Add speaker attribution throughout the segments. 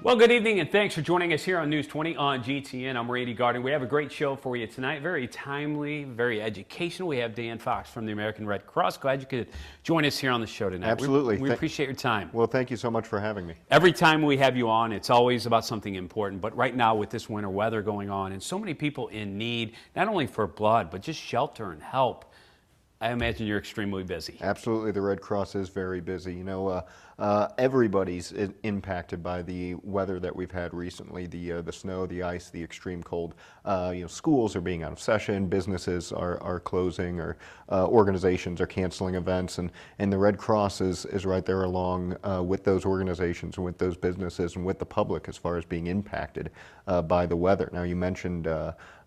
Speaker 1: Well, good evening, and thanks for joining us here on News 20 on GTN. I'm Randy Gardner. We have a great show for you tonight. Very timely, very educational. We have Dan Fox from the American Red Cross. Glad you could join us here on the show tonight.
Speaker 2: Absolutely.
Speaker 1: We appreciate your time.
Speaker 2: Well, thank you so much for having me.
Speaker 1: Every time we have you on, it's always about something important. But right now, with this winter weather going on and so many people in need, not only for blood, but just shelter and help, I imagine you're extremely busy.
Speaker 2: Absolutely. The Red Cross is very busy. Everybody's impacted by the weather that we've had recently, the snow, the ice, the extreme cold. Schools are being out of session, businesses are closing, or organizations are canceling events, and the Red Cross is right there along with those organizations and with those businesses and with the public as far as being impacted by the weather. Now, you mentioned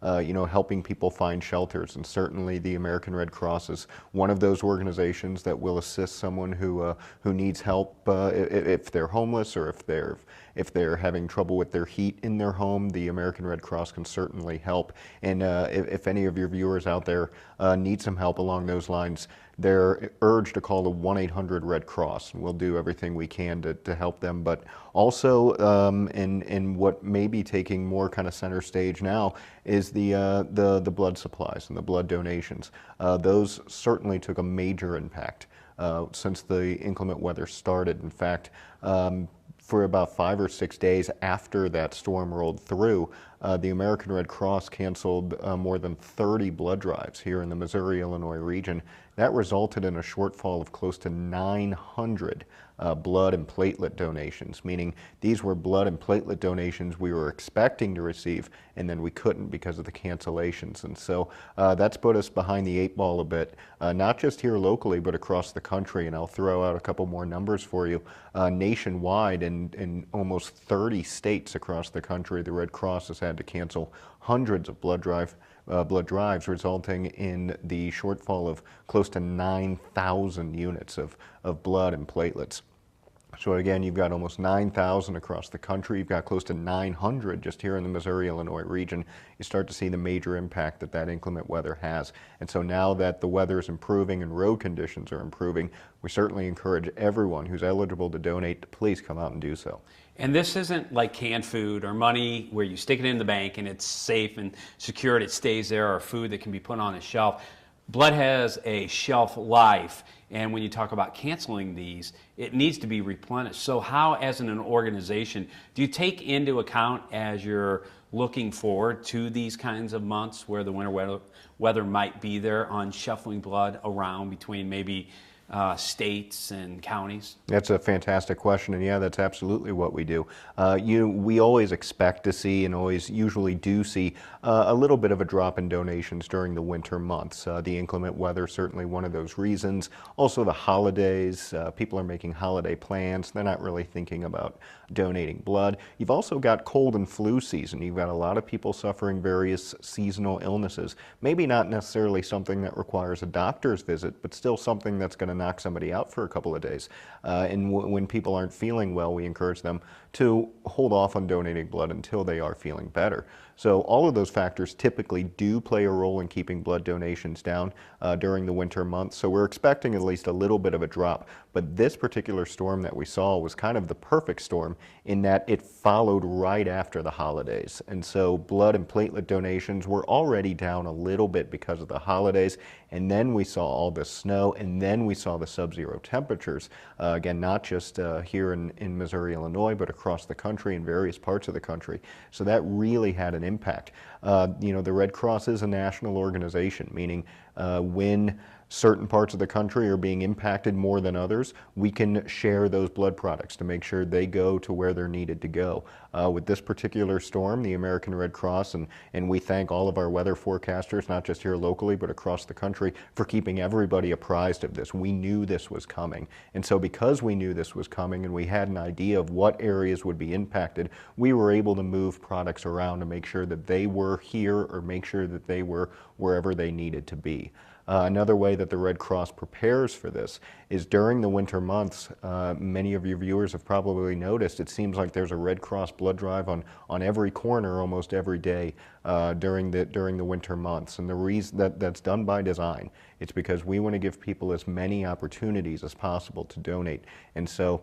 Speaker 2: helping people find shelters, and certainly the American Red Cross is one of those organizations that will assist someone who needs help if they're homeless or if they're having trouble with their heat in their home. The American Red Cross can certainly help. And if any of your viewers out there need some help along those lines, they're urged to call the 1-800-RED-CROSS, and we'll do everything we can to help them. But also, in what may be taking more kind of center stage now is the blood supplies and the blood donations. Those certainly took a major impact since the inclement weather started. In fact, for about 5 or 6 days after that storm rolled through, the American Red Cross canceled more than 30 blood drives here in the Missouri-Illinois region. That resulted in a shortfall of close to 900 blood and platelet donations, meaning these were blood and platelet donations we were expecting to receive, and then we couldn't because of the cancellations. And so that's put us behind the 8 ball a bit, not just here locally, but across the country. And I'll throw out a couple more numbers for you. Nationwide, in almost 30 states across the country, the Red Cross has had to cancel hundreds of blood drives, resulting in the shortfall of close to 9,000 units of blood and platelets. So again, you've got almost 9,000 across the country. You've got close to 900 just here in the Missouri-Illinois region. You start to see the major impact that inclement weather has. And so now that the weather is improving and road conditions are improving, we certainly encourage everyone who's eligible to donate to please come out and do so.
Speaker 1: And this isn't like canned food or money where you stick it in the bank and it's safe and secured, it stays there, or food that can be put on a shelf. Blood has a shelf life, and when you talk about canceling these, it needs to be replenished. So how, as an organization, do you take into account as you're looking forward to these kinds of months where the winter weather might be there on shuffling blood around between maybe states and counties?
Speaker 2: That's a fantastic question, and yeah, that's absolutely what we do. We always expect to see, and always usually do see, a little bit of a drop in donations during the winter months. The inclement weather, certainly one of those reasons. Also the holidays, people are making holiday plans. They're not really thinking about donating blood. You've also got cold and flu season. You've got a lot of people suffering various seasonal illnesses. Maybe not necessarily something that requires a doctor's visit, but still something that's going to knock somebody out for a couple of days. And when people aren't feeling well, we encourage them to hold off on donating blood until they are feeling better. So all of those factors typically do play a role in keeping blood donations down during the winter months. So we're expecting at least a little bit of a drop. But this particular storm that we saw was kind of the perfect storm in that it followed right after the holidays. And so blood and platelet donations were already down a little bit because of the holidays. And then we saw all the snow, and then we saw the sub-zero temperatures. Again, not just here in Missouri, Illinois, but across the country in various parts of the country. So that really had an impact. The Red Cross is a national organization, meaning when certain parts of the country are being impacted more than others, we can share those blood products to make sure they go to where they're needed to go. With this particular storm, the American Red Cross, and we thank all of our weather forecasters, not just here locally, but across the country, for keeping everybody apprised of this. We knew this was coming. And so because we knew this was coming and we had an idea of what areas would be impacted, we were able to move products around to make sure that they were here or make sure that they were wherever they needed to be. Another way that the Red Cross prepares for this is during the winter months. Many of your viewers have probably noticed it seems like there's a Red Cross blood drive on every corner almost every day during the winter months. And the reason that's done by design. It's because we want to give people as many opportunities as possible to donate. And so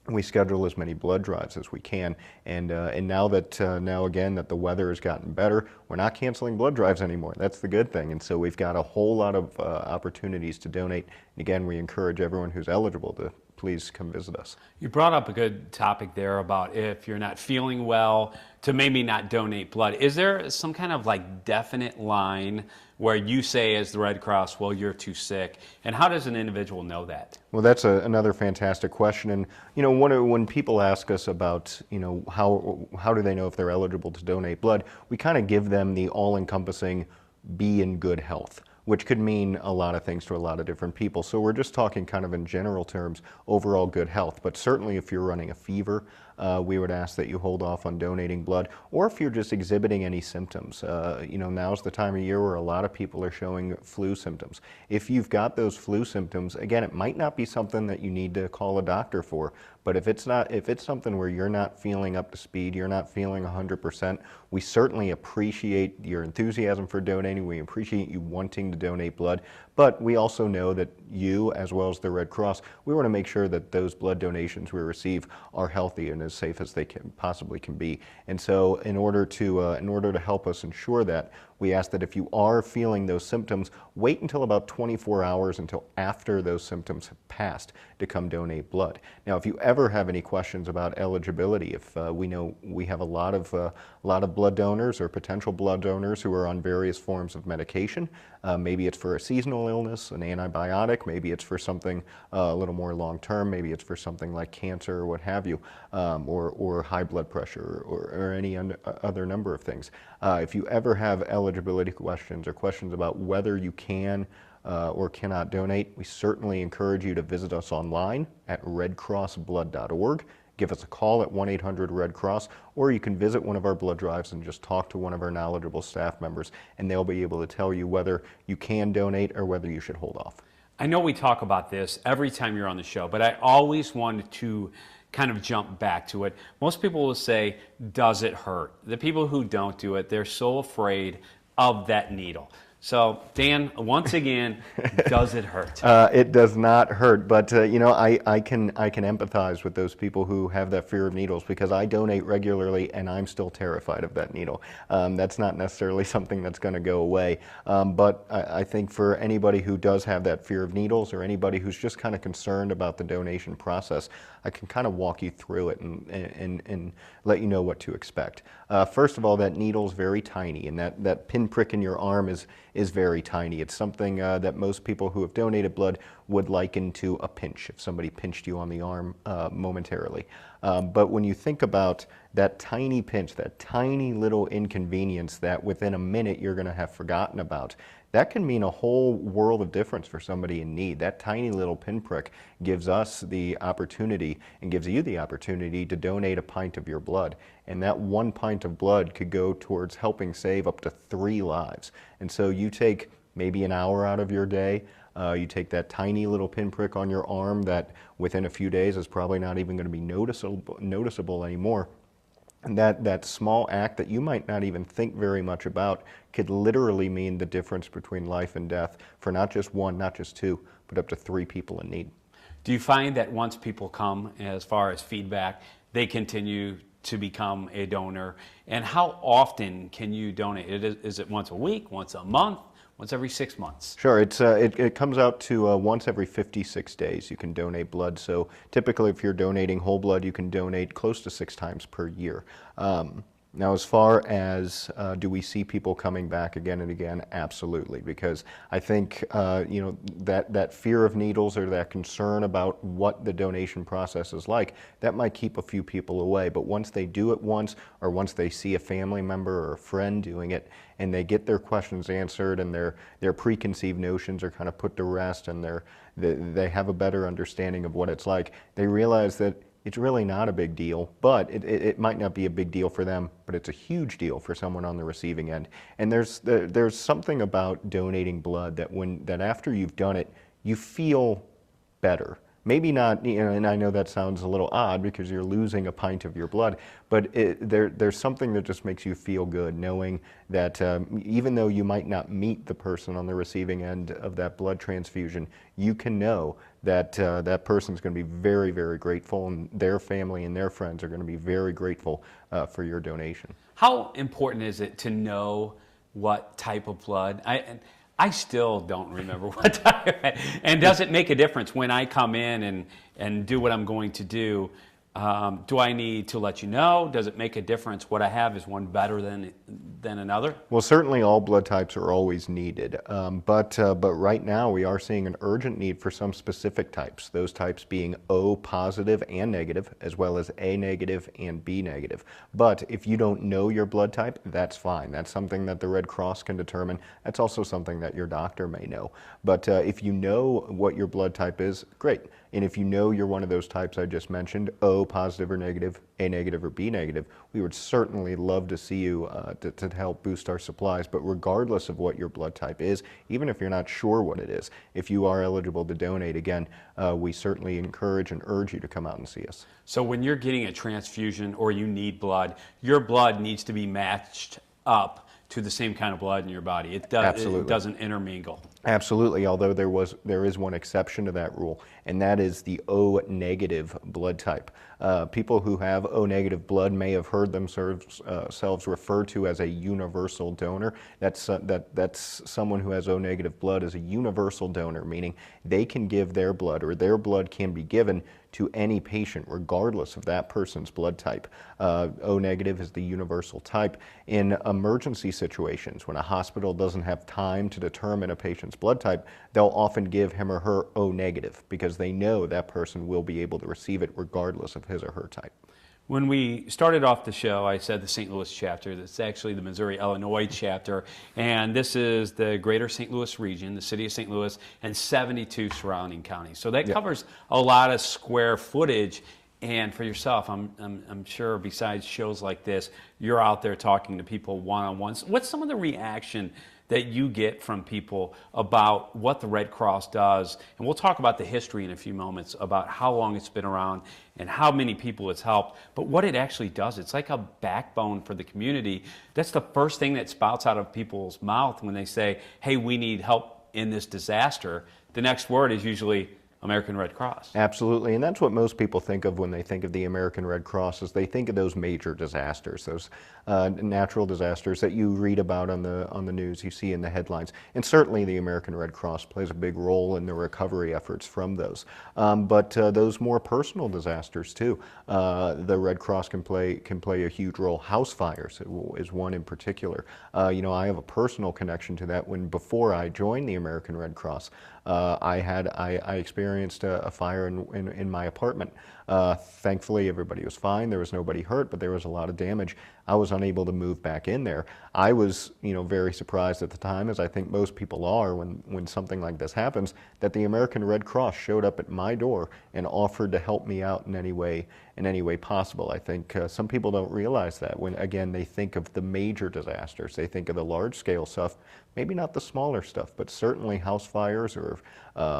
Speaker 2: we schedule as many blood drives as we can, and now that now again that the weather has gotten better, we're not canceling blood drives anymore. That's the good thing, and so we've got a whole lot of opportunities to donate. And again, we encourage everyone who's eligible to please come visit us.
Speaker 1: You brought up a good topic there about if you're not feeling well, to maybe not donate blood. Is there some kind of like definite line where you say as the Red Cross, well, you're too sick? And how does an individual know that?
Speaker 2: Well, that's another fantastic question. And when people ask us about how do they know if they're eligible to donate blood, we kind of give them the all-encompassing be in good health, which could mean a lot of things to a lot of different people. So we're just talking kind of in general terms, overall good health. But certainly if you're running a fever, we would ask that you hold off on donating blood, or if you're just exhibiting any symptoms. Now's the time of year where a lot of people are showing flu symptoms. If you've got those flu symptoms, again, it might not be something that you need to call a doctor for, but if it's something where you're not feeling up to speed, you're not feeling 100%, we certainly appreciate your enthusiasm for donating. We appreciate you wanting to donate blood, but we also know that you, as well as the Red Cross, we want to make sure that those blood donations we receive are healthy and as safe as they possibly can be. And so in order to help us ensure that, we ask that if you are feeling those symptoms, wait until about 24 hours until after those symptoms have passed to come donate blood. Now, if you ever have any questions about eligibility, if we know we have a lot of blood donors or potential blood donors who are on various forms of medication, maybe it's for a seasonal illness, an antibiotic, maybe it's for something a little more long-term, maybe it's for something like cancer or what have you, or high blood pressure or any other number of things. If you ever have eligibility questions or questions about whether you can or cannot donate, we certainly encourage you to visit us online at redcrossblood.org. Give us a call at 1-800-RED-CROSS, or you can visit one of our blood drives and just talk to one of our knowledgeable staff members, and they'll be able to tell you whether you can donate or whether you should hold off.
Speaker 1: I know we talk about this every time you're on the show, but I always wanted to kind of jump back to it. Most people will say, does it hurt? The people who don't do it, they're so afraid of that needle. So, Dan, once again, does it hurt?
Speaker 2: It does not hurt, but I can empathize with those people who have that fear of needles, because I donate regularly and I'm still terrified of that needle. That's not necessarily something that's going to go away, but I think for anybody who does have that fear of needles, or anybody who's just kind of concerned about the donation process, I can kind of walk you through it and let you know what to expect. First of all, that needle is very tiny, and that pinprick in your arm is very tiny. It's something that most people who have donated blood would liken to a pinch, if somebody pinched you on the arm momentarily. But when you think about that tiny pinch, that tiny little inconvenience that within a minute you're going to have forgotten about, that can mean a whole world of difference for somebody in need. That tiny little pinprick gives us the opportunity and gives you the opportunity to donate a pint of your blood. And that 1 pint of blood could go towards helping save up to 3 lives. And so you take maybe an hour out of your day, you take that tiny little pinprick on your arm that within a few days is probably not even going to be noticeable anymore. And that small act that you might not even think very much about could literally mean the difference between life and death for not just 1, not just 2, but up to 3 people in need.
Speaker 1: Do you find that once people come, as far as feedback, they continue to become a donor? And how often can you donate? Is it once a week, once a month, once every 6 months?
Speaker 2: Sure, it comes out to once every 56 days you can donate blood. So typically if you're donating whole blood, you can donate close to 6 times per year. Now, as far as do we see people coming back again and again? Absolutely, because I think that fear of needles, or that concern about what the donation process is like, that might keep a few people away. But once they do it once, or once they see a family member or a friend doing it, and they get their questions answered, and their preconceived notions are kind of put to rest, and they have a better understanding of what it's like, they realize that it's really not a big deal, but it might not be a big deal for them, but it's a huge deal for someone on the receiving end. And there's something about donating blood that after you've done it, you feel better. maybe not, and I know that sounds a little odd because you're losing a pint of your blood, but there's something that just makes you feel good knowing that even though you might not meet the person on the receiving end of that blood transfusion, you can know that that person's going to be very, very grateful, and their family and their friends are going to be very grateful for your donation.
Speaker 1: How important is it to know what type of blood? I still don't remember what type. And does it make a difference when I come in and do what I'm going to do? Do I need to let you know? Does it make a difference what I have? Is one better than another?
Speaker 2: Well, certainly all blood types are always needed, but right now we are seeing an urgent need for some specific types, those types being O positive and negative, as well as A negative and B negative. But if you don't know your blood type, that's fine. That's something that the Red Cross can determine. That's also something that your doctor may know. But if you know what your blood type is, great. And if you know you're one of those types I just mentioned, O positive or negative, A negative or B negative, we would certainly love to see you to help boost our supplies. But regardless of what your blood type is, even if you're not sure what it is, if you are eligible to donate, again, we certainly encourage and urge you to come out and see us.
Speaker 1: So when you're getting a transfusion or you need blood, your blood needs to be matched up to the same kind of blood in your body. It doesn't intermingle.
Speaker 2: Absolutely, although there is one exception to that rule, and that is the O negative blood type. People who have O negative blood may have heard themselves referred to as a universal donor. That's someone who has O negative blood is a universal donor, meaning they can give their blood, or their blood can be given to any patient, regardless of that person's blood type. O negative is the universal type. In emergency situations, when a hospital doesn't have time to determine a patient's blood type, they'll often give him or her O negative because they know that person will be able to receive it regardless of his or her type.
Speaker 1: When we started off the show, I said the St. Louis chapter. That's actually the Missouri-Illinois chapter. And this is the greater St. Louis region, the city of St. Louis, and 72 surrounding counties. So that covers a lot of square footage. And for yourself, I'm sure besides shows like this, you're out there talking to people one-on-one. What's some of the reaction that you get from people about what the Red Cross does? And we'll talk about the history in a few moments, about how long it's been around and how many people it's helped, but what it actually does. It's like a backbone for the community. That's the first thing that spouts out of people's mouth when they say, hey, we need help in this disaster. The next word is usually American Red Cross.
Speaker 2: Absolutely, and that's what most people think of when they think of the American Red Cross, is they think of those major disasters, those natural disasters that you read about on the news, you see in the headlines. And certainly the American Red Cross plays a big role in the recovery efforts from those. But those more personal disasters too, the Red Cross can play a huge role. House fires is one in particular. I have a personal connection to that. Before I joined the American Red Cross, I experienced a fire in my apartment. Thankfully, everybody was fine. There was nobody hurt, but there was a lot of damage. I was unable to move back in there. I was, very surprised at the time, as I think most people are when something like this happens, that the American Red Cross showed up at my door and offered to help me out in any way possible. I think some people don't realize that when, again, they think of the major disasters. They think of the large-scale stuff, maybe not the smaller stuff, but certainly house fires or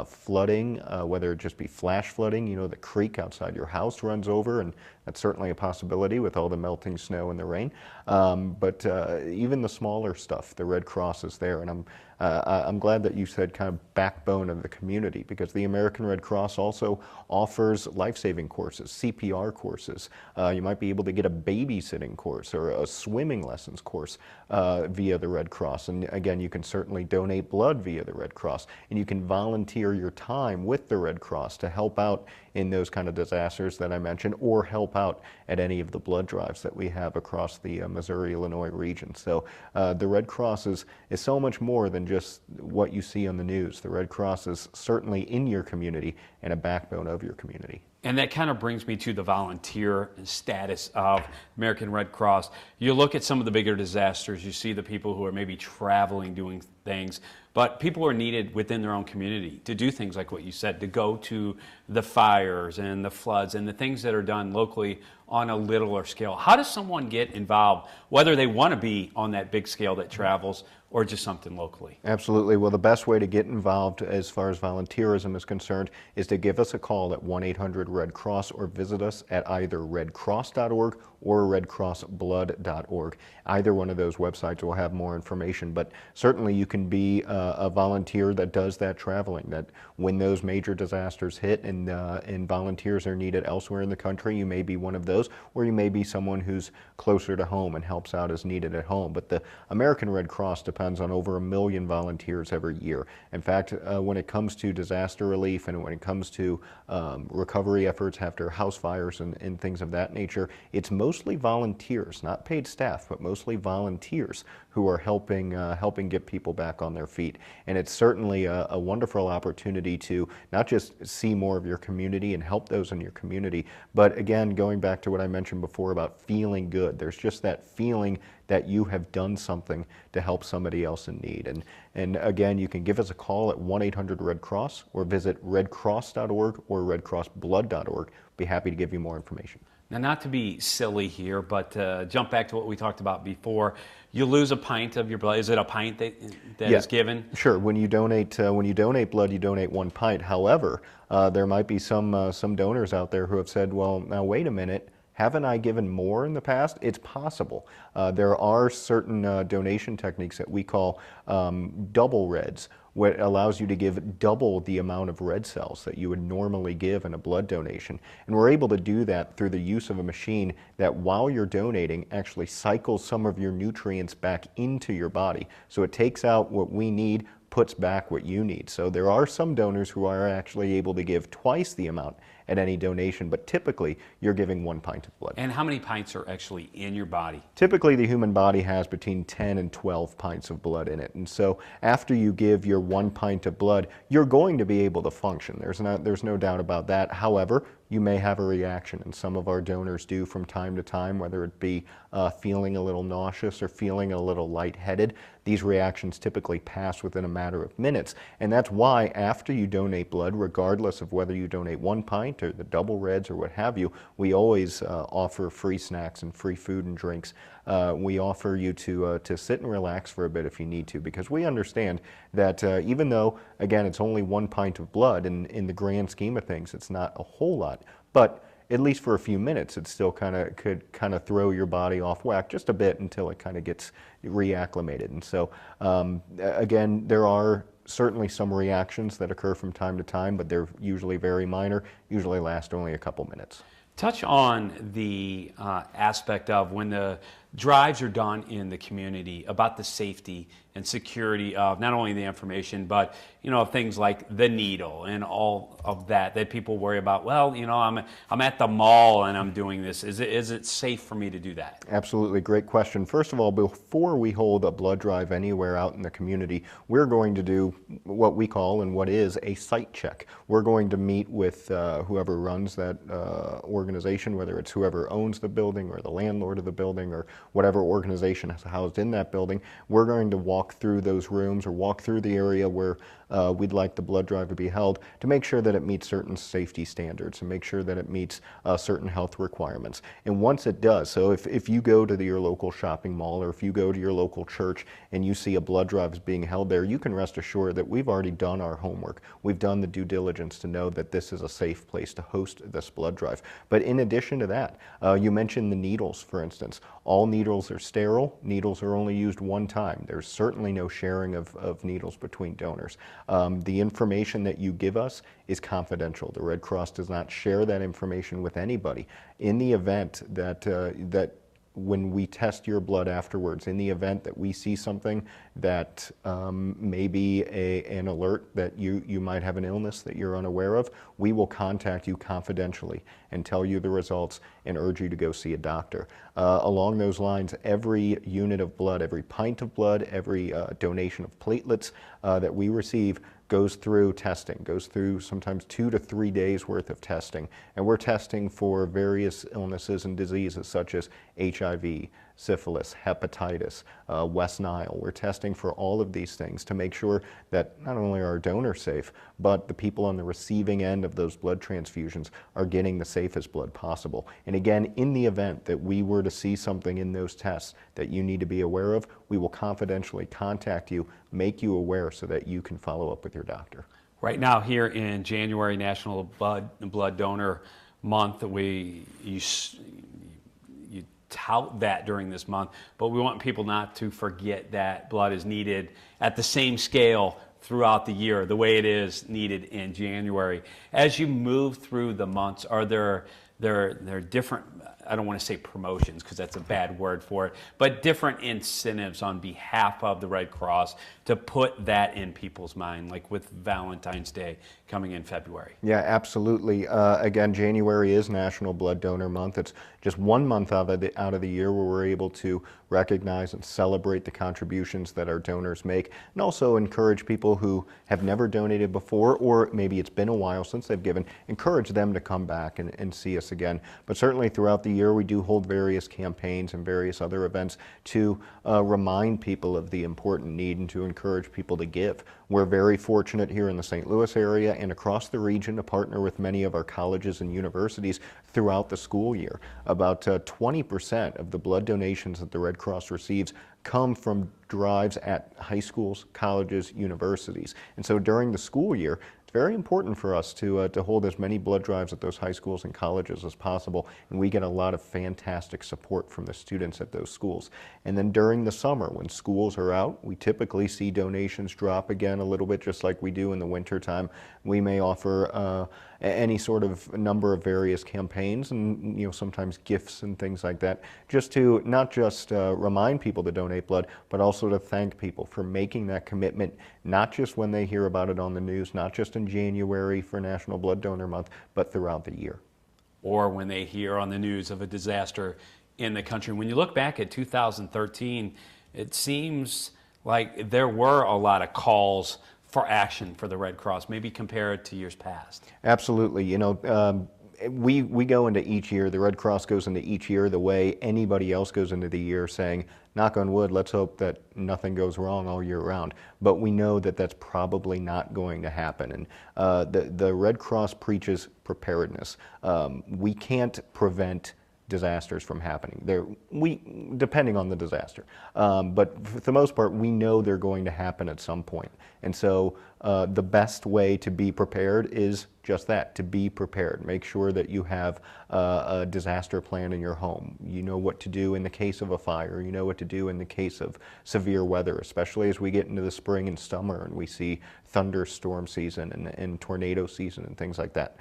Speaker 2: flooding, whether it just be flash flooding, the creek outside your house runs over, and that's certainly a possibility with all the melting snow and the rain. But even the smaller stuff, the Red Cross is there, and I'm glad that you said kind of backbone of the community, because the American Red Cross also offers life-saving courses, CPR courses. You might be able to get a babysitting course or a swimming lessons course via the Red Cross. And again, you can certainly donate blood via the Red Cross, and you can volunteer your time with the Red Cross to help out in those kind of disasters that I mentioned, or help out at any of the blood drives that we have across the Missouri-Illinois region. So the Red Cross is so much more than just what you see on the news. The Red Cross is certainly in your community and a backbone of your community.
Speaker 1: And that kind of brings me to the volunteer status of American Red Cross. You look at some of the bigger disasters, you see the people who are maybe traveling, doing things. but people are needed within their own community to do things like what you said, to go to the fires and the floods and the things that are done locally on a littler scale. How does someone get involved, whether they want to be on that big scale that travels or just something locally?
Speaker 2: Absolutely. Well, the best way to get involved as far as volunteerism is concerned is to give us a call at 1-800-RED-CROSS or visit us at either redcross.org or redcrossblood.org. Either one of those websites will have more information, but certainly you can be a volunteer that does that traveling, that when those major disasters hit and volunteers are needed elsewhere in the country, you may be one of those, or you may be someone who's closer to home and helps out as needed at home. But the American Red Cross depends on over 1 million volunteers every year. In fact, when it comes to disaster relief and when it comes to recovery efforts after house fires and things of that nature, it's mostly volunteers, not paid staff, but mostly volunteers who are helping get people back on their feet. And it's certainly a wonderful opportunity to not just see more of your community and help those in your community, but again, going back to what I mentioned before about feeling good. There's just that feeling that you have done something to help somebody else in need. And again, you can give us a call at 1-800-RED-CROSS or visit redcross.org or redcrossblood.org. Be happy to give you more information.
Speaker 1: Now, not to be silly here, but jump back to what we talked about before. You lose a pint of your blood. Is it a pint that
Speaker 2: Yeah,
Speaker 1: is given?
Speaker 2: Sure. When you donate blood, you donate 1 pint. However, there might be some donors out there who have said, "Well, now wait a minute. Haven't I given more in the past?" It's possible. There are certain donation techniques that we call double reds, what allows you to give double the amount of red cells that you would normally give in a blood donation. And we're able to do that through the use of a machine that, while you're donating, actually cycles some of your nutrients back into your body. So it takes out what we need, puts back what you need. So there are some donors who are actually able to give twice the amount at any donation, but typically you're giving 1 pint of blood.
Speaker 1: And how many pints are actually in your body?
Speaker 2: Typically the human body has between 10 and 12 pints of blood in it. And so after you give your 1 pint of blood, you're going to be able to function. There's no doubt about that. However, you may have a reaction, and some of our donors do from time to time, whether it be feeling a little nauseous or feeling a little lightheaded. These reactions typically pass within a matter of minutes, and that's why after you donate blood, regardless of whether you donate 1 pint or the double reds or what have you, we always offer free snacks and free food and drinks. We offer you to sit and relax for a bit if you need to, because we understand that even though, again, it's only 1 pint of blood, and in the grand scheme of things, it's not a whole lot, but at least for a few minutes, it still could throw your body off whack just a bit until it kind of gets reacclimated. And so, again, there are certainly some reactions that occur from time to time, but they're usually very minor, usually last only a couple minutes.
Speaker 1: Touch on the aspect of when the drives are done in the community about the safety and security of not only the information, but things like the needle and all of that people worry about. Well, I'm at the mall and I'm doing this. Is it safe for me to do that?
Speaker 2: Absolutely, great question. First of all, before we hold a blood drive anywhere out in the community, we're going to do what we call and what is a site check. We're going to meet with whoever runs that organization, whether it's whoever owns the building or the landlord of the building or whatever organization is housed in that building. We're going to walk through those rooms or walk through the area where we'd like the blood drive to be held to make sure that it meets certain safety standards and make sure that it meets certain health requirements. And once it does, so if you go to your local shopping mall or if you go to your local church and you see a blood drive is being held there, you can rest assured that we've already done our homework. We've done the due diligence to know that this is a safe place to host this blood drive. But in addition to that, you mentioned the needles, for instance. All needles are sterile. Needles are only used 1 time. There's certainly no sharing of needles between donors. The information that you give us is confidential. The Red Cross does not share that information with anybody. In the event that when we test your blood afterwards, in the event that we see something that may be an alert that you might have an illness that you're unaware of, we will contact you confidentially and tell you the results and urge you to go see a doctor. Along those lines, every unit of blood, every pint of blood, every donation of platelets that we receive goes through testing, goes through sometimes 2 to 3 days worth of testing. And we're testing for various illnesses and diseases such as HIV, syphilis, hepatitis, West Nile. We're testing for all of these things to make sure that not only are our donors safe, but the people on the receiving end of those blood transfusions are getting the safest blood possible. And again, in the event that we were to see something in those tests that you need to be aware of, we will confidentially contact you, make you aware so that you can follow up with your doctor.
Speaker 1: Right now, here in January, National Blood Donor Month, you tout that during this month, but we want people not to forget that blood is needed at the same scale throughout the year, the way it is needed in January. As you move through the months, are there different, I don't want to say promotions because that's a bad word for it, but different incentives on behalf of the Red Cross to put that in people's mind, like with Valentine's Day coming in February?
Speaker 2: Yeah, absolutely. Again, January is National Blood Donor Month. It's just 1 month out of the year where we're able to recognize and celebrate the contributions that our donors make, and also encourage people who have never donated before, or maybe it's been a while since they've given, encourage them to come back and see us again. But certainly throughout the year, we do hold various campaigns and various other events to remind people of the important need and to encourage people to give. We're very fortunate here in the St. Louis area and across the region to partner with many of our colleges and universities throughout the school year. About 20% of the blood donations that the Red Cross receives come from drives at high schools, colleges, universities. And so during the school year, very important for us to hold as many blood drives at those high schools and colleges as possible, and we get a lot of fantastic support from the students at those schools. And then during the summer, when schools are out, we typically see donations drop again a little bit, just like we do in the winter time. We may offer any sort of number of various campaigns and sometimes gifts and things like that, just to not just remind people to donate blood, but also to thank people for making that commitment, not just when they hear about it on the news, not just in January for National Blood Donor Month, but throughout the year.
Speaker 1: Or when they hear on the news of a disaster in the country. When you look back at 2013, it seems like there were a lot of calls for action for the Red Cross, maybe compared to years past.
Speaker 2: Absolutely. We go into each year, the Red Cross goes into each year the way anybody else goes into the year, saying, knock on wood, let's hope that nothing goes wrong all year round. But we know that that's probably not going to happen. And the Red Cross preaches preparedness. We can't prevent disasters from happening. Depending on the disaster. But for the most part, we know they're going to happen at some point. And so the best way to be prepared is just that, to be prepared. Make sure that you have a disaster plan in your home. You know what to do in the case of a fire. You know what to do in the case of severe weather, especially as we get into the spring and summer and we see thunderstorm season and tornado season and things like that.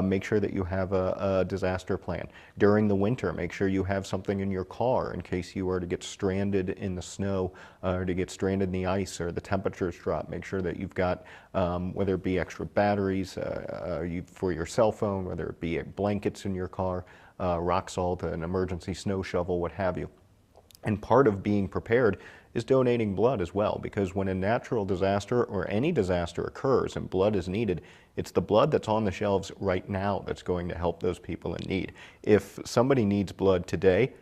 Speaker 2: Make sure that you have a disaster plan. During the winter, make sure you have something in your car in case you are to get stranded in the snow or to get stranded in the ice or the temperatures drop. Make sure that you've got, whether it be extra batteries for your cell phone, whether it be blankets in your car, rock salt, an emergency snow shovel, what have you. And part of being prepared is donating blood as well, because when a natural disaster or any disaster occurs and blood is needed, it's the blood that's on the shelves right now that's going to help those people in need. If somebody needs blood today,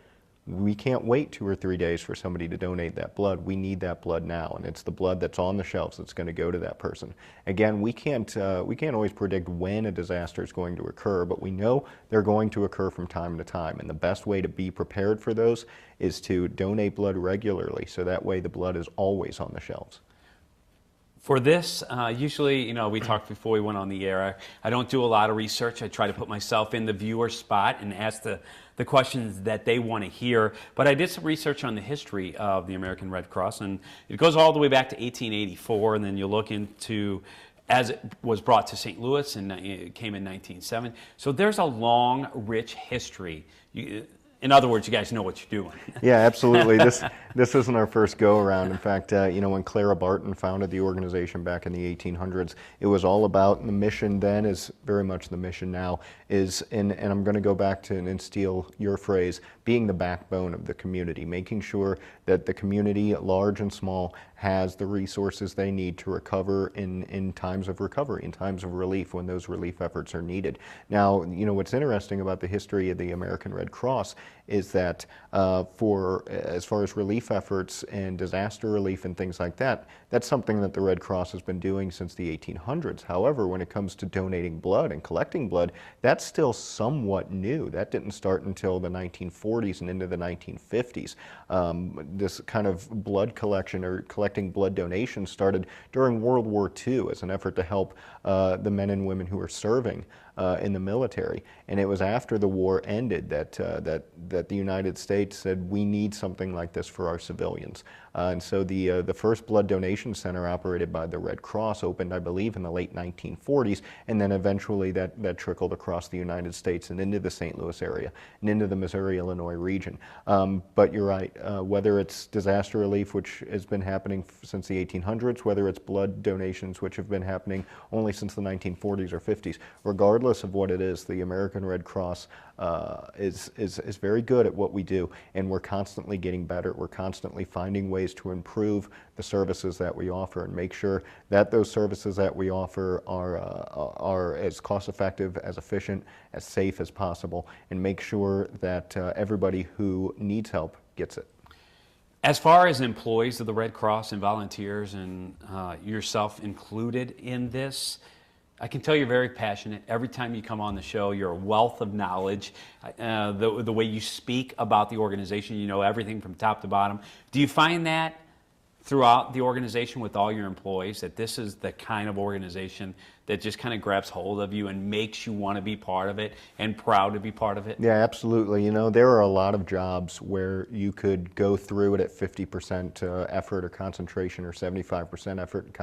Speaker 2: we can't wait 2 or 3 days for somebody to donate that blood. We need that blood now, and it's the blood that's on the shelves that's going to go to that person. Again, we can't always predict when a disaster is going to occur, but we know they're going to occur from time to time, and the best way to be prepared for those is to donate blood regularly, so that way the blood is always on the shelves.
Speaker 1: For this, usually, we talked before we went on the air. I don't do a lot of research. I try to put myself in the viewer spot and ask the questions that they want to hear. But I did some research on the history of the American Red Cross, and it goes all the way back to 1884, and then you look into as it was brought to St. Louis, and it came in 1907. So there's a long, rich history. In other words, you guys know what you're doing.
Speaker 2: Yeah, absolutely. This isn't our first go-around. In fact, when Clara Barton founded the organization back in the 1800s, it was all about, and the mission then is very much the mission now, is, and I'm going to go back to and steal your phrase, being the backbone of the community, making sure that the community, large and small, has the resources they need to recover in times of recovery, in times of relief, when those relief efforts are needed. Now, what's interesting about the history of the American Red Cross is that as far as relief efforts and disaster relief and things like that, that's something that the Red Cross has been doing since the 1800s. However, when it comes to donating blood and collecting blood, that's still somewhat new. That didn't start until the 1940s and into the 1950s. This kind of blood collection or collecting blood donations started during World War II as an effort to help the men and women who were serving in the military. And it was after the war ended that the United States said, we need something like this for our civilians. And so the first blood donation center operated by the Red Cross opened, I believe, in the late 1940s, and then eventually that trickled across the United States and into the St. Louis area and into the Missouri-Illinois region. But you're right, whether it's disaster relief, which has been happening since the 1800s, whether it's blood donations, which have been happening only since the 1940s or 50s, regardless of what it is, the American Red Cross is very good at what we do, and we're constantly getting better. We're constantly finding ways to improve the services that we offer and make sure that those services that we offer are as cost effective, as efficient, as safe as possible, and make sure that everybody who needs help gets it.
Speaker 1: As far as employees of the Red Cross and volunteers and yourself included in this, I can tell you're very passionate. Every time you come on the show, you're a wealth of knowledge. The way you speak about the organization, you know everything from top to bottom. Do you find that throughout the organization with all your employees, that this is the kind of organization that just kind of grabs hold of you and makes you want to be part of it and proud to be part of it?
Speaker 2: Yeah, absolutely. You know, there are a lot of jobs where you could go through it at 50% effort or concentration or 75% effort and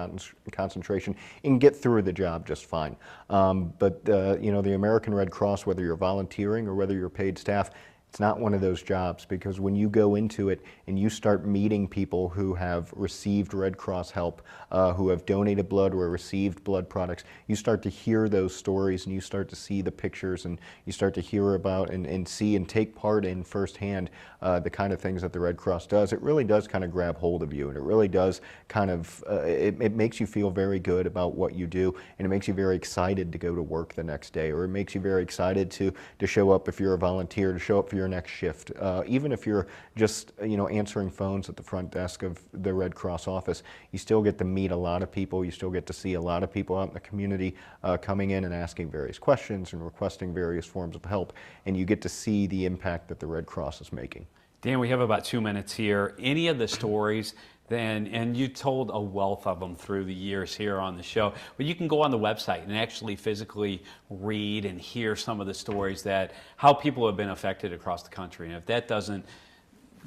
Speaker 2: concentration and get through the job just fine. But you know, the American Red Cross, whether you're volunteering or whether you're paid staff, it's not one of those jobs, because when you go into it and you start meeting people who have received Red Cross help, who have donated blood or received blood products, you start to hear those stories and you start to see the pictures and you start to hear about and see and take part in firsthand the kind of things that the Red Cross does. It really does kind of grab hold of you, and it really does kind of, it makes you feel very good about what you do, and it makes you very excited to go to work the next day, or it makes you very excited to show up if you're a volunteer, to show up for your next shift. Even if you're just, you know, answering phones at the front desk of the Red Cross office, you still get to meet a lot of people. You still get to see a lot of people out in the community coming in and asking various questions and requesting various forms of help, and you get to see the impact that the Red Cross is making.
Speaker 1: Dan, we have about 2 minutes here. Any of the stories, then, and you told a wealth of them through the years here on the show, but you can go on the website and actually physically read and hear some of the stories that how people have been affected across the country. And if that doesn't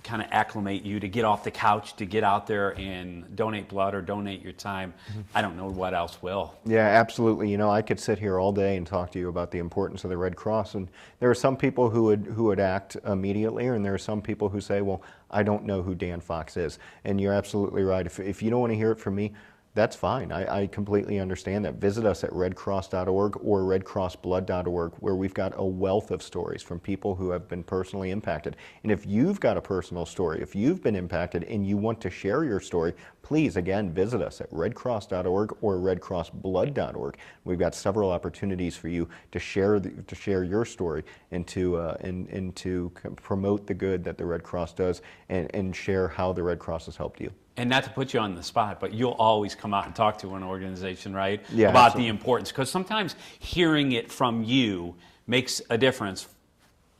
Speaker 1: kind of acclimate you to get off the couch, to get out there and donate blood or donate your time, I don't know what else will.
Speaker 2: Yeah, absolutely. You know, I could sit here all day and talk to you about the importance of the Red Cross, and there are some people who would act immediately, and there are some people who say, well, I don't know who Dan Fox is. And you're absolutely right. If you don't want to hear it from me, that's fine. I completely understand that. Visit us at redcross.org or redcrossblood.org, where we've got a wealth of stories from people who have been personally impacted. And if you've got a personal story, if you've been impacted and you want to share your story, please, again, visit us at redcross.org or redcrossblood.org. We've got several opportunities for you to share your story and to promote the good that the Red Cross does, and share how the Red Cross has helped you.
Speaker 1: And not to put you on the spot, but you'll always come out and talk to an organization, right?
Speaker 2: Yeah,
Speaker 1: about
Speaker 2: absolutely.
Speaker 1: the importance, because sometimes hearing it from you makes a difference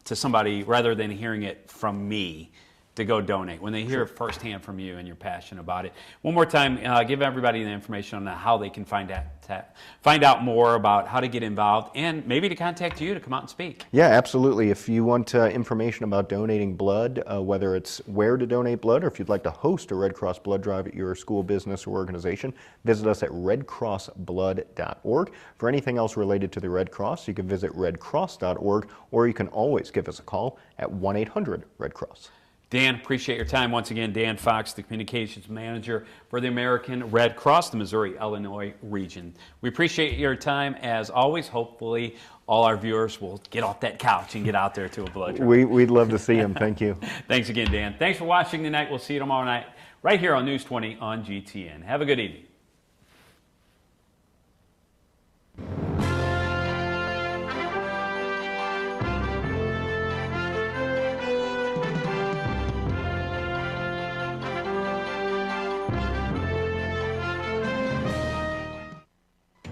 Speaker 1: to somebody rather than hearing it from me to go donate. When they hear it firsthand from you and you're passionate about it. One more time, give everybody the information on how they can find out more about how to get involved and maybe to contact you to come out and speak.
Speaker 2: Yeah, absolutely. If you want information about donating blood, whether it's where to donate blood or if you'd like to host a Red Cross blood drive at your school, business, or organization, visit us at redcrossblood.org. For anything else related to the Red Cross, you can visit redcross.org, or you can always give us a call at 1-800-RED-CROSS.
Speaker 1: Dan, appreciate your time. Once again, Dan Fox, the Communications Manager for the American Red Cross, the Missouri-Illinois region. We appreciate your time. As always, hopefully all our viewers will get off that couch and get out there to a blood drive.
Speaker 2: We'd love to see them. Thank you.
Speaker 1: Thanks again, Dan. Thanks for watching tonight. We'll see you tomorrow night right here on News 20 on GTN. Have a good evening.